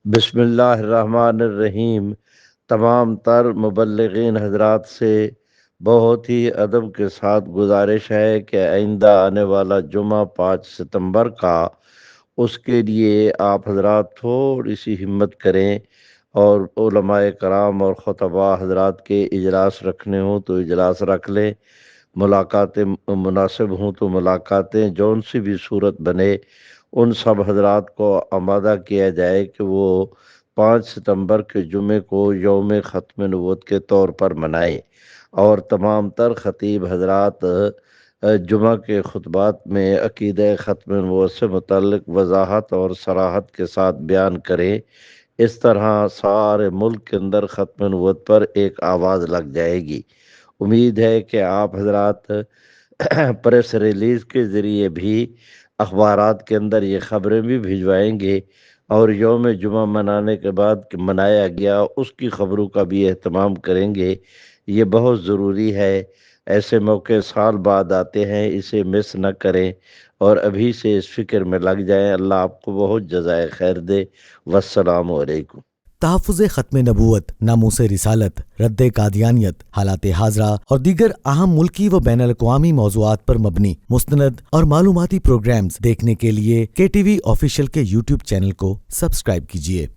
بسم اللہ الرحمن الرحیم۔ تمام تر مبلغین حضرات سے بہت ہی ادب کے ساتھ گزارش ہے کہ آئندہ آنے والا جمعہ 5 ستمبر کا، اس کے لیے آپ حضرات تھوڑی سی ہمت کریں اور علماء کرام اور خطباء حضرات کے اجلاس رکھنے ہوں تو اجلاس رکھ لیں، ملاقاتیں مناسب ہوں تو ملاقاتیں جون سی بھی صورت بنے ان سب حضرات کو آمادہ کیا جائے کہ وہ 5 ستمبر کے جمعے کو یوم ختم نبوت کے طور پر منائیں، اور تمام تر خطیب حضرات جمعہ کے خطبات میں عقیدہ ختم نبوت سے متعلق وضاحت اور صراحت کے ساتھ بیان کریں۔ اس طرح سارے ملک کے اندر ختم نبوت پر ایک آواز لگ جائے گی۔ امید ہے کہ آپ حضرات پریس ریلیز کے ذریعے بھی اخبارات کے اندر یہ خبریں بھی بھجوائیں گے، اور یوم جمعہ منانے کے بعد کہ منایا گیا اس کی خبروں کا بھی اہتمام کریں گے۔ یہ بہت ضروری ہے، ایسے موقع سال بعد آتے ہیں، اسے مس نہ کریں اور ابھی سے اس فکر میں لگ جائیں۔ اللہ آپ کو بہت جزائے خیر دے۔ والسلام علیکم۔ تحفظ ختم نبوت، ناموس رسالت، رد قادیانیت، حالات حاضرہ اور دیگر اہم ملکی و بین الاقوامی موضوعات پر مبنی مستند اور معلوماتی پروگرامز دیکھنے کے لیے KTV آفیشیل کے YouTube چینل کو سبسکرائب کیجیے۔